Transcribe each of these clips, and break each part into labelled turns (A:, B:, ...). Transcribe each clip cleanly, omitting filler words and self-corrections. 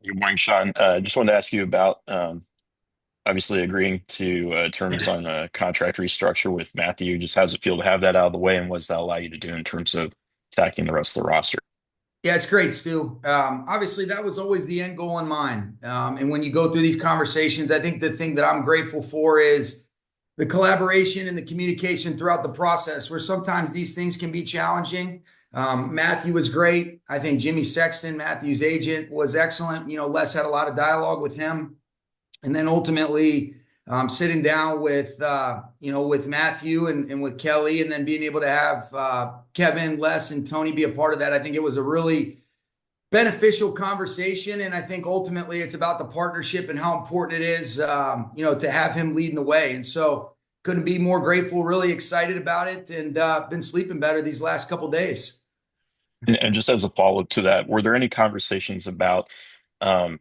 A: Good morning, Sean. Just wanted to ask you about obviously agreeing to terms on a contract restructure with Matthew. Just how's it feel to have that out of the way, and what does that allow you to do in terms of attacking the rest of the roster?
B: Yeah, it's great, Stu. Obviously, that was always the end goal in mind. And when you go through these conversations, I think the thing that I'm grateful for is the collaboration and the communication throughout the process, where sometimes these things can be challenging. Matthew was great. I think Jimmy Sexton, Matthew's agent, was excellent. Les had a lot of dialogue with him. And then ultimately, sitting down with Matthew and with Kelly, and then being able to have Kevin, Les, and Tony be a part of that. I think it was a really beneficial conversation, and I think ultimately it's about the partnership and how important it is, to have him leading the way. And so, couldn't be more grateful. Really excited about it, and been sleeping better these last couple days.
A: And just as a follow-up to that, were there any conversations about um,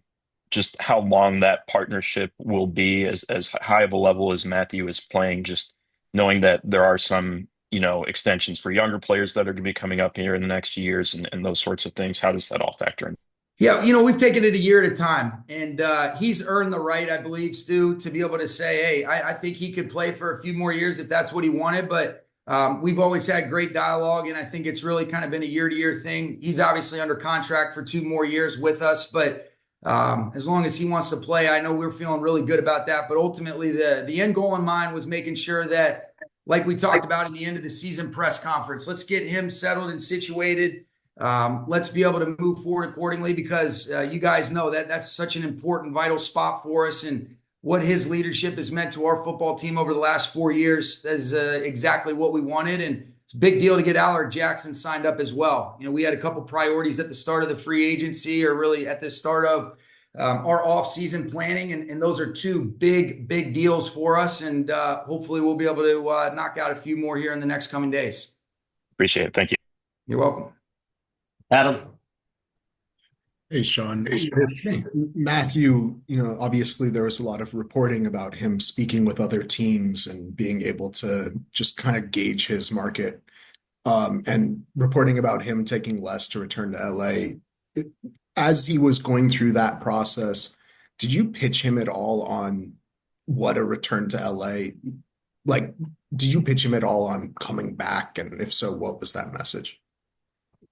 A: just how long that partnership will be, as high of a level as Matthew is playing, just knowing that there are some, extensions for younger players that are going to be coming up here in the next few years and those sorts of things. How does that all factor in?
B: Yeah, we've taken it a year at a time, and he's earned the right, I believe, Stu, to be able to say, "Hey, I think he could play for a few more years if that's what he wanted." But we've always had great dialogue, and I think it's really kind of been a year-to-year thing. He's obviously under contract for 2 more years with us, but as long as he wants to play, I know we're feeling really good about that. But ultimately, the end goal in mind was making sure that, like we talked about in the end of the season press conference, let's get him settled and situated. Let's be able to move forward accordingly, because you guys know that that's such an important, vital spot for us. And what his leadership has meant to our football team over the last 4 years is exactly what we wanted. And it's a big deal to get Alaric Jackson signed up as well. We had a couple priorities at the start of the free agency, or really at the start of our off-season planning. And those are two big, big deals for us. And hopefully we'll be able to knock out a few more here in the next coming days.
A: Appreciate it. Thank you.
B: You're welcome.
C: Adam.
D: Hey, Sean. With Matthew, obviously there was a lot of reporting about him speaking with other teams and being able to just kind of gauge his market, and reporting about him taking less to return to LA. As he was going through that process, did you pitch him at all on what a return to LA, like, did you pitch him at all on coming back? And if so, what was that message?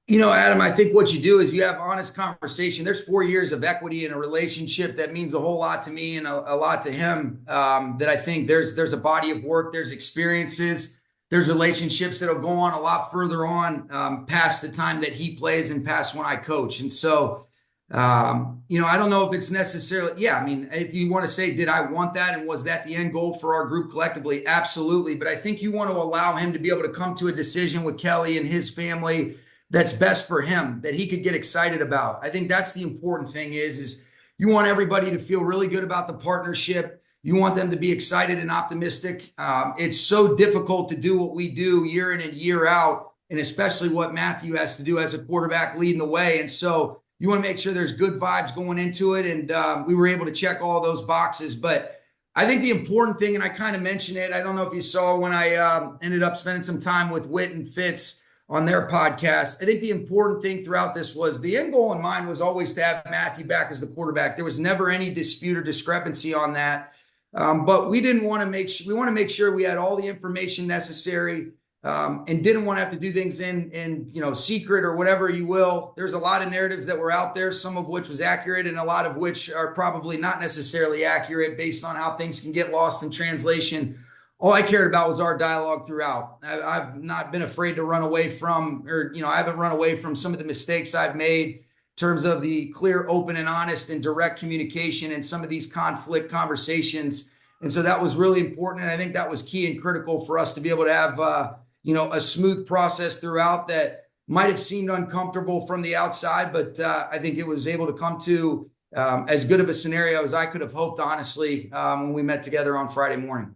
B: Adam, I think what you do is you have honest conversation. There's 4 years of equity in a relationship that means a whole lot to me and a lot to him. That I think there's a body of work, there's experiences, there's relationships that'll go on a lot further on, past the time that he plays and past when I coach. And so, I don't know if it's necessarily, yeah, I mean, if you want to say, did I want that? And was that the end goal for our group collectively? Absolutely. But I think you want to allow him to be able to come to a decision with Kelly and his family that's best for him, that he could get excited about. I think that's the important thing is you want everybody to feel really good about the partnership. You want them to be excited and optimistic. It's so difficult to do what we do year in and year out, and especially what Matthew has to do as a quarterback leading the way. And so you want to make sure there's good vibes going into it. And we were able to check all those boxes. But I think the important thing, and I kind of mentioned it, I don't know if you saw when I ended up spending some time with Witt and Fitz on their podcast. I think the important thing throughout this was the end goal in mind was always to have Matthew back as the quarterback. There was never any dispute or discrepancy on that. But we didn't want to we want to make sure we had all the information necessary, and didn't want to have to do things in secret or whatever you will. There's a lot of narratives that were out there, some of which was accurate and a lot of which are probably not necessarily accurate based on how things can get lost in translation. All I cared about was our dialogue throughout. I've not been afraid to run away from, I haven't run away from some of the mistakes I've made in terms of the clear, open, and honest and direct communication in some of these conflict conversations. And so that was really important. And I think that was key and critical for us to be able to have, a smooth process throughout that might have seemed uncomfortable from the outside, but I think it was able to come to as good of a scenario as I could have hoped, honestly, when we met together on Friday morning.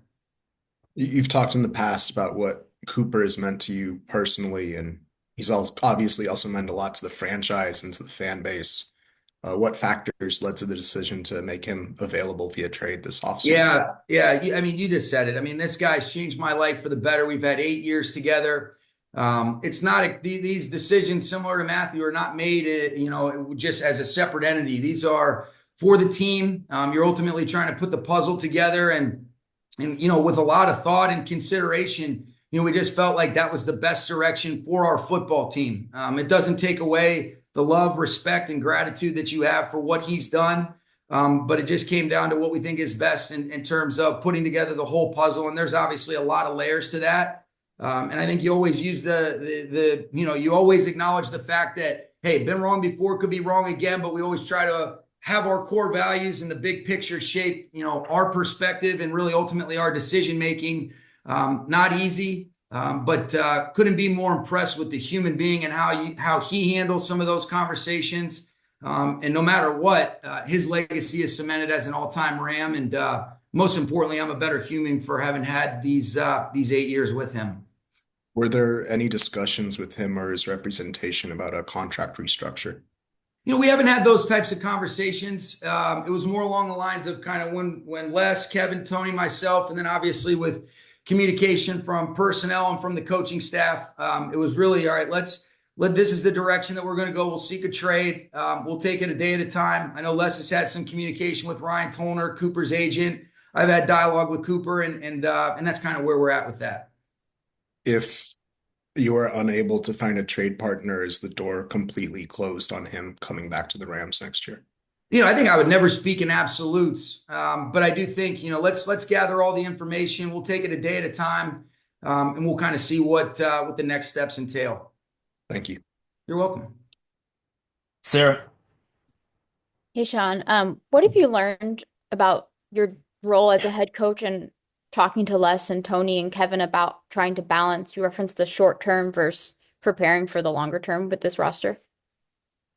D: You've talked in the past about what Cooper has meant to you personally, and he's obviously also meant a lot to the franchise and to the fan base. What factors led to the decision to make him available via trade this offseason?
B: Yeah. I mean, you just said it. I mean, this guy's changed my life for the better. We've had 8 years together. It's not these decisions similar to Matthew are not made, just as a separate entity. These are for the team. You're ultimately trying to put the puzzle together, and with a lot of thought and consideration, we just felt like that was the best direction for our football team. It doesn't take away the love, respect, and gratitude that you have for what he's done. But it just came down to what we think is best in terms of putting together the whole puzzle. And there's obviously a lot of layers to that. And I think you always use you always acknowledge the fact that, hey, been wrong before, could be wrong again, but we always try to have our core values and the big picture shape, our perspective and really ultimately our decision making. Not easy, but couldn't be more impressed with the human being and how he handles some of those conversations. And no matter what, his legacy is cemented as an all-time Ram. And most importantly, I'm a better human for having had these 8 years with him.
D: Were there any discussions with him or his representation about a contract restructure?
B: We haven't had those types of conversations. It was more along the lines of kind of when Les, Kevin, Tony, myself, and then obviously with communication from personnel and from the coaching staff, it was really, all right, this is the direction that we're going to go. We'll seek a trade. We'll take it a day at a time. I know Les has had some communication with Ryan Tollner, Cooper's agent. I've had dialogue with Cooper, and that's kind of where we're at with that.
D: If you are unable to find a trade partner, is the door completely closed on him coming back to the Rams next year?
B: I think I would never speak in absolutes, but I do think, let's gather all the information. We'll take it a day at a time, and we'll kind of see what the next steps entail.
D: Thank you.
B: You're welcome.
C: Sarah.
E: Hey, Sean. What have you learned about your role as a head coach and talking to Les and Tony and Kevin about trying to balance? You referenced the short term versus preparing for the longer term with this roster.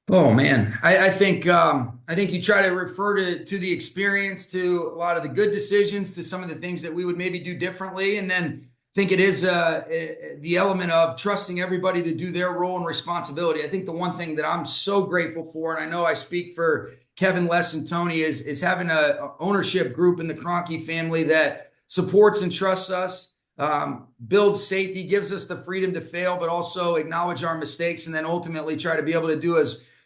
B: Oh man, I think you try to refer to the experience, to a lot of the good decisions, to some of the things that we would maybe do differently, and then think it is the element of trusting everybody to do their role and responsibility. I think the one thing that I'm so grateful for, and I know I speak for Kevin, Les, and Tony, is having a ownership group in the Kroenke family that supports and trusts us, builds safety, gives us the freedom to fail, but also acknowledge our mistakes, and then ultimately try to be able to do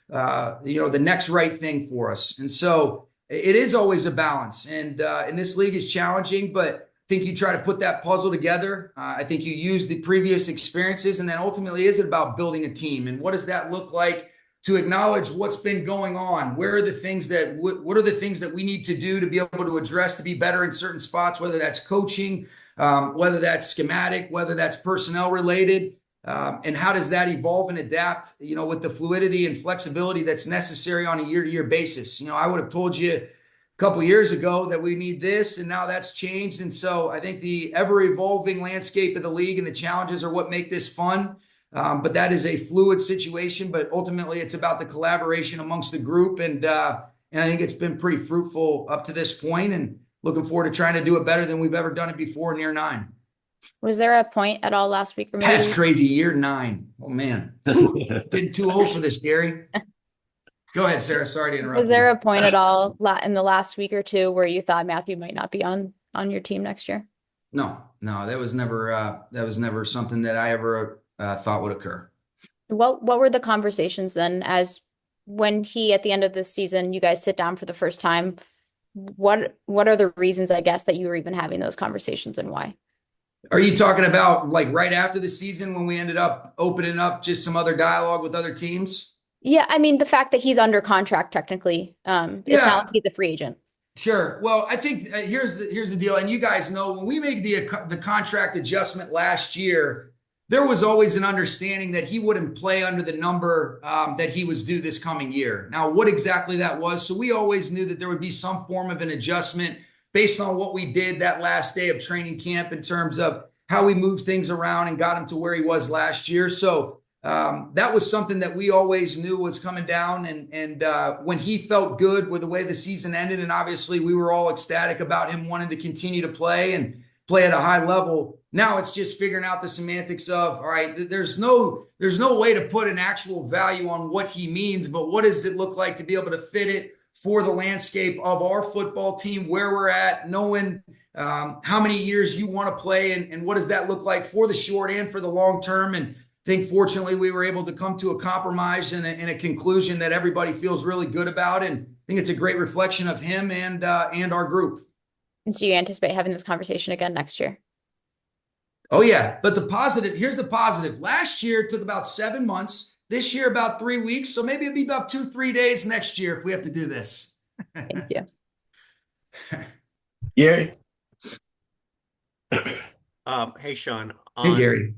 B: the next right thing for us. And so it is always a balance, and this league is challenging, but I think you try to put that puzzle together. I think you use the previous experiences, and then ultimately is it about building a team, and what does that look like to acknowledge what's been going on? Where are the things what are the things that we need to do to be able to address, to be better in certain spots, whether that's coaching, whether that's schematic, whether that's personnel related, and how does that evolve and adapt, with the fluidity and flexibility that's necessary on a year-to-year basis. I would have told you a couple of years ago that we need this, and now that's changed. And so I think the ever-evolving landscape of the league and the challenges are what make this fun. But that is a fluid situation, but ultimately it's about the collaboration amongst the group. And I think it's been pretty fruitful up to this point, and looking forward to trying to do it better than we've ever done it before in year 9.
E: Was there a point at all last week? Or maybe...
B: That's crazy. Year 9. Oh man. Getting too old for this, Gary. Go ahead, Sarah. Sorry to interrupt.
E: Was there a point at all in the last week or two where you thought Matthew might not be on your team next year?
B: No, that was never something that I ever thought would occur.
E: What were the conversations then, as when he, at the end of this season, you guys sit down for the first time? What are the reasons, I guess, that you were even having those conversations, and why?
B: Are you talking about like right after the season when we ended up opening up just some other dialogue with other teams?
E: Yeah, I mean, the fact that he's under contract technically, it's not like he's a free agent.
B: Sure. Well, I think here's the deal. And you guys know, when we made the contract adjustment last year, there was always an understanding that he wouldn't play under the number that he was due this coming year. Now, what exactly that was, so we always knew that there would be some form of an adjustment based on what we did that last day of training camp in terms of how we moved things around and got him to where he was last year. So that was something that we always knew was coming down. And when he felt good with the way the season ended, and obviously we were all ecstatic about him wanting to continue to play and play at a high level. Now it's just figuring out the semantics of, all right, there's no way to put an actual value on what he means, but what does it look like to be able to fit it for the landscape of our football team, where we're at, knowing how many years you want to play, and what does that look like for the short and for the long term. And I think fortunately we were able to come to a compromise and a conclusion that everybody feels really good about. And I think it's a great reflection of him and our group.
E: And so you anticipate having this conversation again next year?
B: Oh yeah, but here's the positive. Last year it took about 7 months. This year about 3 weeks. So maybe it'll be about 2-3 days next year if we have to do this.
E: Thank you.
C: Gary.
F: Hey, Sean.
B: Hey, Gary.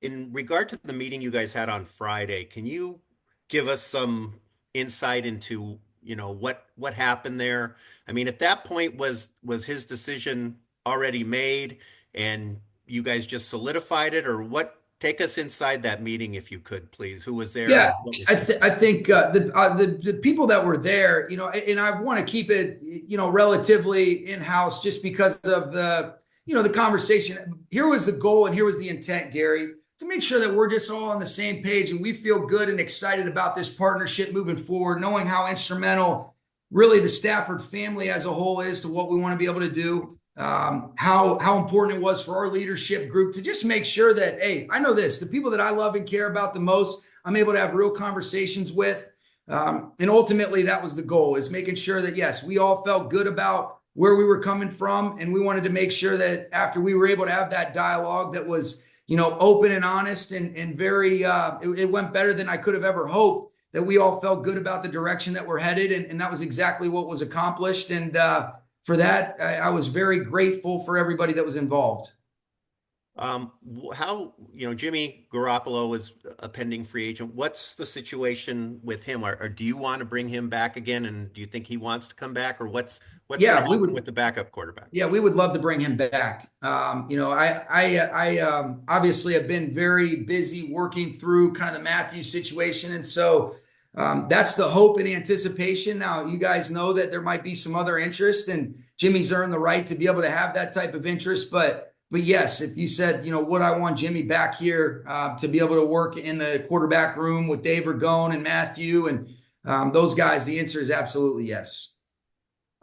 F: In regard to the meeting you guys had on Friday, can you give us some insight into, what happened there? I mean, at that point, was his decision already made and you guys just solidified it, or what? Take us inside that meeting if you could, please. Who was there?
B: Yeah, I think the people that were there, and I want to keep it, relatively in-house just because of the conversation. Here was the goal and here was the intent, Gary, to make sure that we're just all on the same page and we feel good and excited about this partnership moving forward, knowing how instrumental really the Stafford family as a whole is to what we want to be able to do. How important it was for our leadership group to just make sure that, hey, I know this, the people that I love and care about the most, I'm able to have real conversations with. And ultimately that was the goal, is making sure that, yes, we all felt good about where we were coming from. And we wanted to make sure that after we were able to have that dialogue that was, open and honest and very, it went better than I could have ever hoped, that we all felt good about the direction that we're headed. And that was exactly what was accomplished. And, for that, I was very grateful for everybody that was involved.
F: How, Jimmy Garoppolo is a pending free agent. What's the situation with him? Or do you want to bring him back again? And do you think he wants to come back? Or what's going to happen with the backup quarterback?
B: Yeah, we would love to bring him back. I obviously have been very busy working through kind of the Matthew situation. And so that's the hope and anticipation. Now, you guys know that there might be some other interest, and Jimmy's earned the right to be able to have that type of interest. But yes, if you said, would I want Jimmy back here to be able to work in the quarterback room with Dave Ragone and Matthew and those guys, the answer is absolutely yes.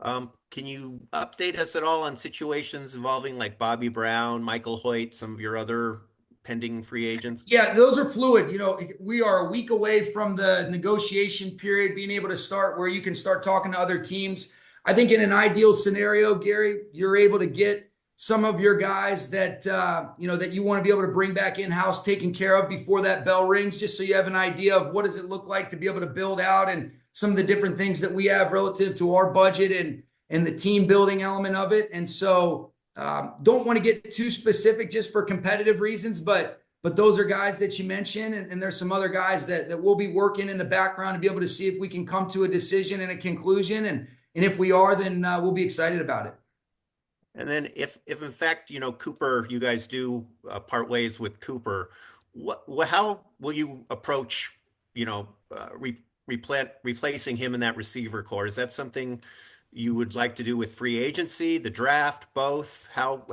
F: Can you update us at all on situations involving like Bobby Brown, Michael Hoyt, some of your other pending free agents?
B: Yeah, those are fluid. We are a week away from the negotiation period, being able to start where you can start talking to other teams. I think in an ideal scenario, Gary, you're able to get some of your guys that, that you want to be able to bring back in-house taken care of before that bell rings, just so you have an idea of what does it look like to be able to build out and some of the different things that we have relative to our budget and the team building element of it. And so don't want to get too specific just for competitive reasons, but those are guys that you mentioned. And there's some other guys that we'll be working in the background to be able to see if we can come to a decision and a conclusion. And if we are, then we'll be excited about it.
F: And then if in fact, Cooper, you guys do part ways with Cooper, how will you approach, replacing him in that receiver core? Is that something you would like to do with free agency, the draft, both? How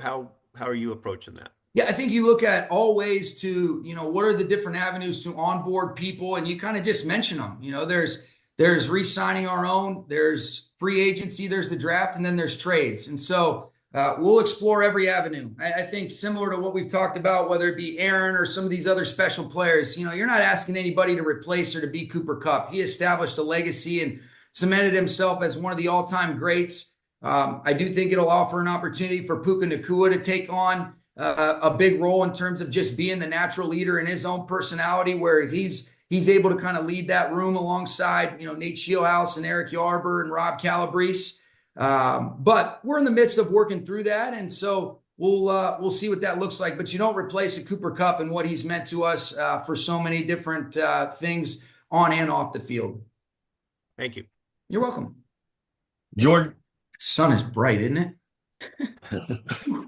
F: are you approaching that?
B: Yeah, I think you look at all ways to, what are the different avenues to onboard people, and you kind of just mention them. There's re-signing our own, there's free agency, there's the draft, and then there's trades. And so we'll explore every avenue. I think similar to what we've talked about, whether it be Aaron or some of these other special players, you're not asking anybody to replace or to be Cooper Kupp. He established a legacy and cemented himself as one of the all-time greats. I do think it'll offer an opportunity for Puka Nacua to take on a big role in terms of just being the natural leader in his own personality, where he's able to kind of lead that room alongside, Nate Scheelhaase and Eric Yarber and Rob Calabrese. But we're in the midst of working through that. And so we'll see what that looks like. But you don't replace a Cooper Kupp and what he's meant to us for so many different things on and off the field.
F: Thank you.
B: You're welcome.
C: Jordan.
B: The sun is bright, isn't
G: it?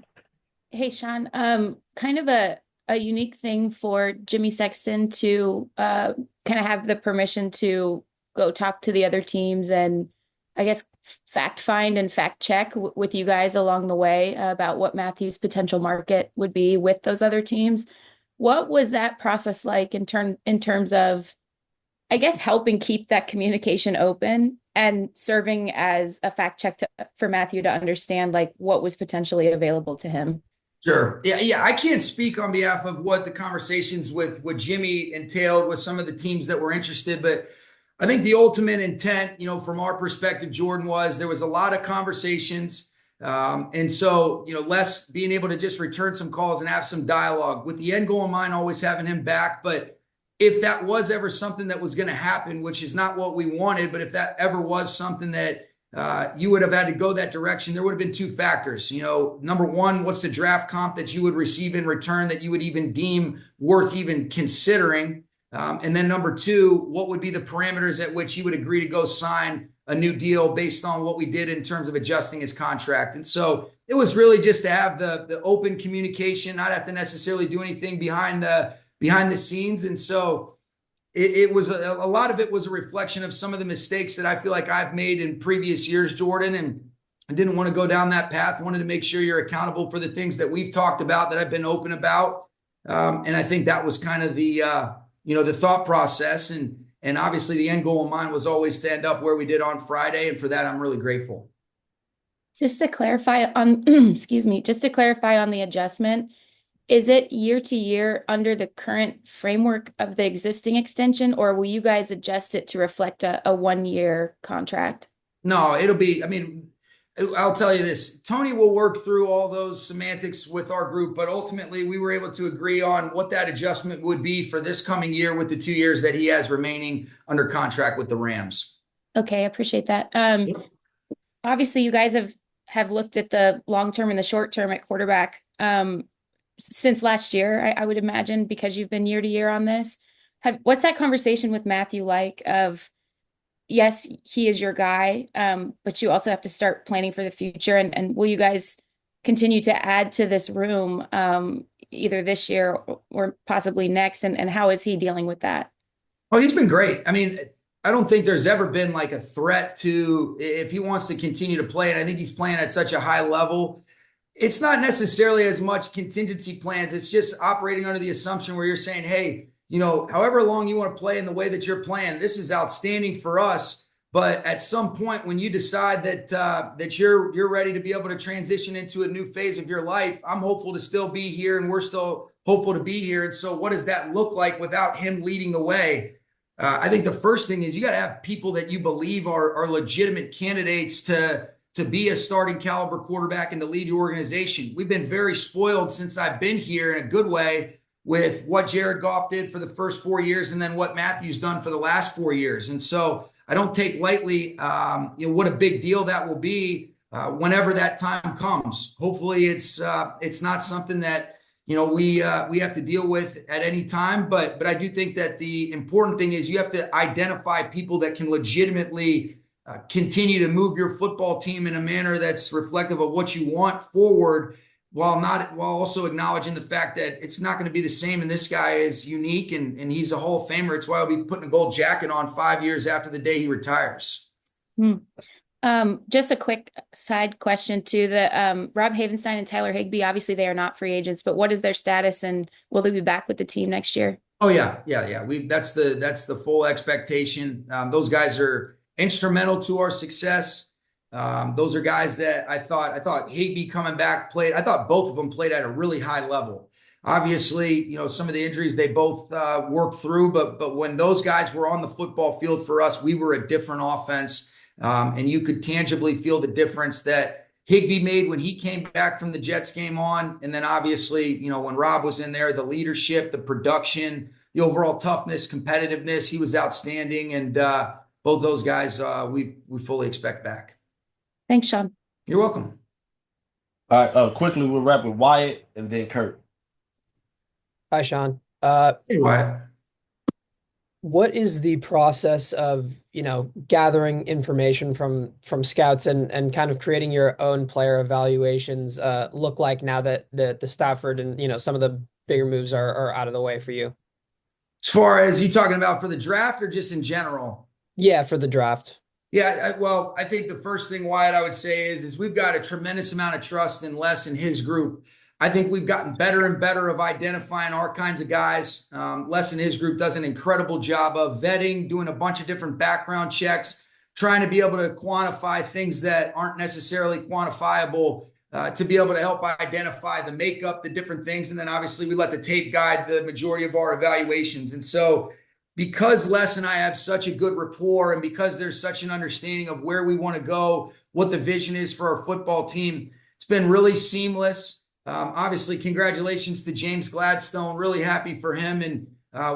G: Hey, Sean, kind of a unique thing for Jimmy Sexton to kind of have the permission to go talk to the other teams and I guess fact find and fact check with you guys along the way about what Matthew's potential market would be with those other teams. What was that process like in terms of, I guess, helping keep that communication open and serving as a fact check for Matthew to understand like what was potentially available to him.
B: Sure. Yeah. I can't speak on behalf of what the conversations with Jimmy entailed with some of the teams that were interested, but I think the ultimate intent, from our perspective, Jordan, was there was a lot of conversations. And so, Les being able to just return some calls and have some dialogue with the end goal in mind, always having him back. But if that was ever something that was going to happen, which is not what we wanted, but if that ever was something that you would have had to go that direction, there would have been two factors. Number one, what's the draft comp that you would receive in return that you would even deem worth even considering? And then number two, what would be the parameters at which he would agree to go sign a new deal based on what we did in terms of adjusting his contract? And so it was really just to have the open communication, not have to necessarily do anything behind the scenes. And so it was a lot of it was a reflection of some of the mistakes that I feel like I've made in previous years, Jordan, and I didn't want to go down that path. Wanted to make sure you're accountable for the things that we've talked about, that I've been open about. And I think that was kind of the thought process. And obviously the end goal in mind was always to end up where we did on Friday. And for that, I'm really grateful.
G: Just to clarify on, excuse me, just to clarify on the adjustment, is it year to year under the current framework of the existing extension, or will you guys adjust it to reflect a 1-year contract?
B: No, I'll tell you this, Tony will work through all those semantics with our group, but ultimately we were able to agree on what that adjustment would be for this coming year with the 2 years that he has remaining under contract with the Rams.
G: Okay, I appreciate that. Obviously you guys have looked at the long term and the short term at quarterback since last year, I would imagine, because you've been year to year on this. What's that conversation with Matthew like of, yes, he is your guy, but you also have to start planning for the future. And will you guys continue to add to this room either this year or possibly next? And how is he dealing with that?
B: Oh, he's been great. I don't think there's ever been like a threat to if he wants to continue to play. And I think he's playing at such a high level. It's not necessarily as much contingency plans. It's just operating under the assumption where you're saying, hey, however long you want to play in the way that you're playing, this is outstanding for us. But at some point when you decide that you're ready to be able to transition into a new phase of your life, I'm hopeful to still be here and we're still hopeful to be here. And so what does that look like without him leading the way? I think the first thing is you got to have people that you believe are legitimate candidates to be a starting caliber quarterback and to lead your organization. We've been very spoiled since I've been here in a good way with what Jared Goff did for the first 4 years and then what Matthew's done for the last 4 years. And so I don't take lightly, what a big deal that will be whenever that time comes. Hopefully it's not something that, we have to deal with at any time. But I do think that the important thing is you have to identify people that can legitimately continue to move your football team in a manner that's reflective of what you want forward, while also acknowledging the fact that it's not going to be the same. And this guy is unique and he's a Hall of Famer. It's why he'll be putting a gold jacket on 5 years after the day he retires.
G: Just a quick side question to the Rob Havenstein and Tyler Higbee. Obviously they are not free agents, but what is their status and will they be back with the team next year?
B: Oh yeah. That's the full expectation. Those guys are instrumental to our success. Those are guys that I thought Higbee coming back played. I thought both of them played at a really high level. Obviously, some of the injuries they both worked through, but when those guys were on the football field for us, we were a different offense. And you could tangibly feel the difference that Higbee made when he came back from the Jets game on. And then obviously, when Rob was in there, the leadership, the production, the overall toughness, competitiveness, he was outstanding. And both those guys, we fully expect back.
G: Thanks, Sean.
B: You're welcome.
C: All right, quickly we'll wrap with Wyatt and then Kurt.
H: Hi, Sean.
B: Hey, Wyatt.
H: What is the process of, gathering information from scouts and kind of creating your own player evaluations look like now that the Stafford and, some of the bigger moves are out of the way for you?
B: As far as you talking about for the draft or just in general?
H: Yeah, for the draft.
B: Yeah, well, I think the first thing, Wyatt, I would say is we've got a tremendous amount of trust in Les and his group. I think we've gotten better and better of identifying our kinds of guys. Les and his group does an incredible job of vetting, doing a bunch of different background checks, trying to be able to quantify things that aren't necessarily quantifiable, to be able to help identify the makeup, the different things. And then obviously we let the tape guide the majority of our evaluations. And so because Les and I have such a good rapport, and because there's such an understanding of where we want to go, what the vision is for our football team, it's been really seamless. Obviously, congratulations to James Gladstone. Really happy for him and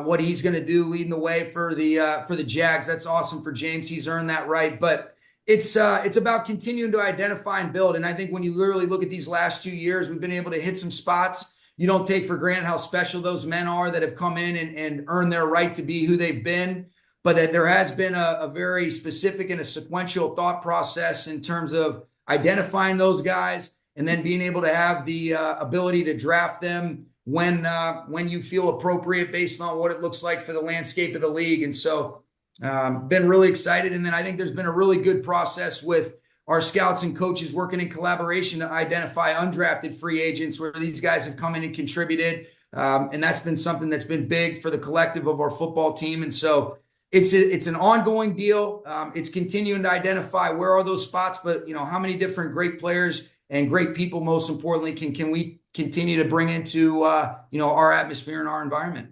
B: what he's going to do leading the way for the Jags. That's awesome for James. He's earned that right. But it's about continuing to identify and build. And I think when you literally look at these last 2 years, we've been able to hit some spots. You don't take for granted how special those men are that have come in and earned their right to be who they've been. But there has been a very specific and a sequential thought process in terms of identifying those guys and then being able to have the ability to draft them when you feel appropriate based on what it looks like for the landscape of the league. And so been really excited. And then I think there's been a really good process with our scouts and coaches working in collaboration to identify undrafted free agents where these guys have come in and contributed. And that's been something that's been big for the collective of our football team. And so it's an ongoing deal. It's continuing to identify where are those spots, but how many different great players and great people, most importantly, can we continue to bring into our atmosphere and our environment.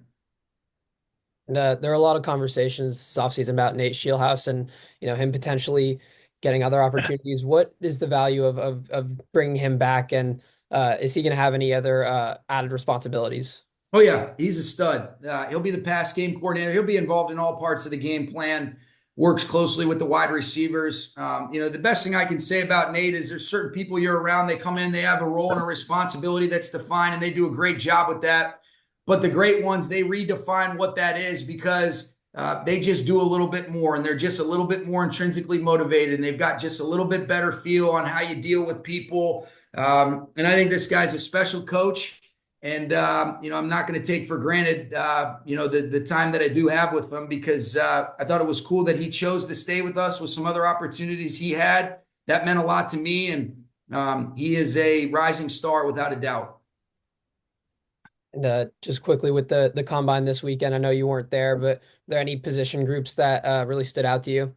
H: And there are a lot of conversations this offseason about Nate Scheelhaase and him potentially getting other opportunities. What is the value of bringing him back, and is he going to have any other added responsibilities?
B: Oh yeah, he's a stud. He'll be the pass game coordinator. He'll be involved in all parts of the game plan. Works closely with the wide receivers. The best thing I can say about Nate is there's certain people you're around, they come in, they have a role and a responsibility that's defined, and they do a great job with that. But the great ones, they redefine what that is because they just do a little bit more, and they're just a little bit more intrinsically motivated, and they've got just a little bit better feel on how you deal with people. And I think this guy's a special coach. And, I'm not going to take for granted, the time that I do have with him because I thought it was cool that he chose to stay with us with some other opportunities he had. That meant a lot to me. And he is a rising star without a doubt.
H: And just quickly with the combine this weekend, I know you weren't there, but are there any position groups that really stood out to you?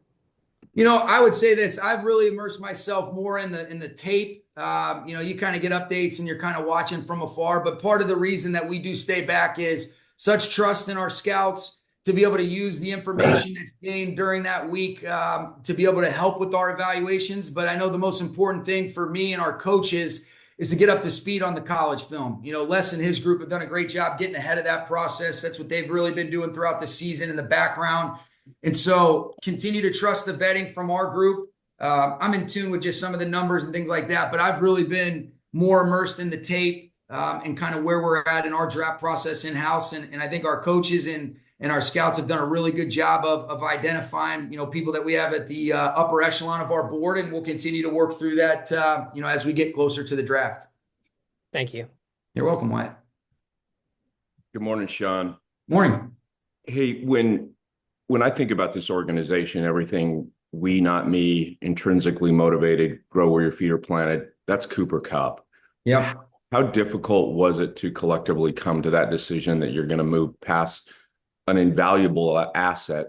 B: I would say this. I've really immersed myself more in the tape. You kind of get updates and you're kind of watching from afar. But part of the reason that we do stay back is such trust in our scouts to be able to use the information that's gained during that week to be able to help with our evaluations. But I know the most important thing for me and our coaches is to get up to speed on the college film. Les and his group have done a great job getting ahead of that process. That's what they've really been doing throughout the season in the background. And so continue to trust the vetting from our group. I'm in tune with just some of the numbers and things like that, but I've really been more immersed in the tape and kind of where we're at in our draft process in-house. And I think our coaches and our scouts have done a really good job of identifying, people that we have at the upper echelon of our board, and we'll continue to work through that, as we get closer to the draft.
H: Thank you.
B: You're welcome, Wyatt.
I: Good morning, Sean.
B: Morning.
I: Hey, when I think about this organization, everything we, not me, intrinsically motivated, grow where your feet are planted, that's Cooper Kupp.
B: Yeah.
I: How difficult was it to collectively come to that decision that you're going to move past an invaluable asset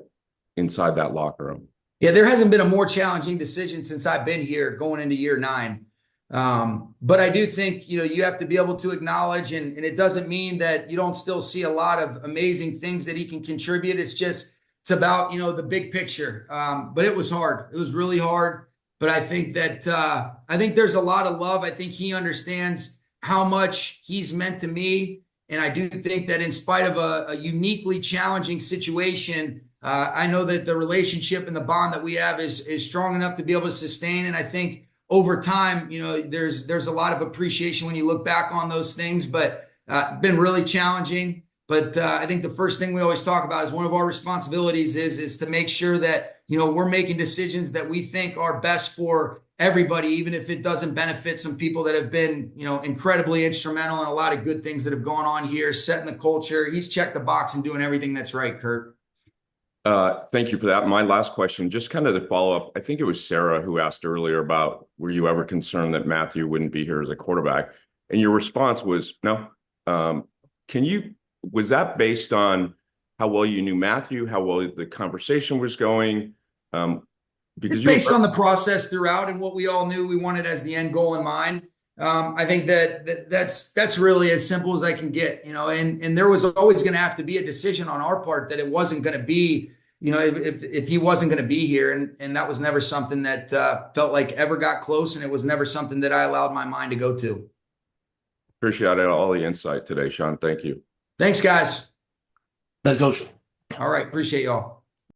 I: inside that locker room?
B: Yeah, there hasn't been a more challenging decision since I've been here going into year 9. But I do think, you have to be able to acknowledge, and it doesn't mean that you don't still see a lot of amazing things that he can contribute. It's about, the big picture. But it was hard. It was really hard. But I think that I think there's a lot of love. I think he understands how much he's meant to me. And I do think that in spite of a uniquely challenging situation, I know that the relationship and the bond that we have is strong enough to be able to sustain. And I think over time, there's a lot of appreciation when you look back on those things, but been really challenging. But I think the first thing we always talk about is one of our responsibilities is to make sure that, we're making decisions that we think are best for everybody, even if it doesn't benefit some people that have been, incredibly instrumental in a lot of good things that have gone on here, setting the culture. He's checked the box and doing everything that's right, Kurt.
I: Thank you for that. My last question, just kind of the follow-up. I think it was Sarah who asked earlier about, were you ever concerned that Matthew wouldn't be here as a quarterback? And your response was no. Was that based on how well you knew Matthew, how well the conversation was going? Because
B: It's based on the process throughout and what we all knew we wanted as the end goal in mind. I think that's really as simple as I can get, and there was always going to have to be a decision on our part that it wasn't going to be, if he wasn't going to be here. And that was never something that felt like ever got close. And it was never something that I allowed my mind to go to.
I: Appreciate all the insight today, Sean. Thank you.
B: Thanks, guys.
C: Let's go.
B: All right. Appreciate y'all.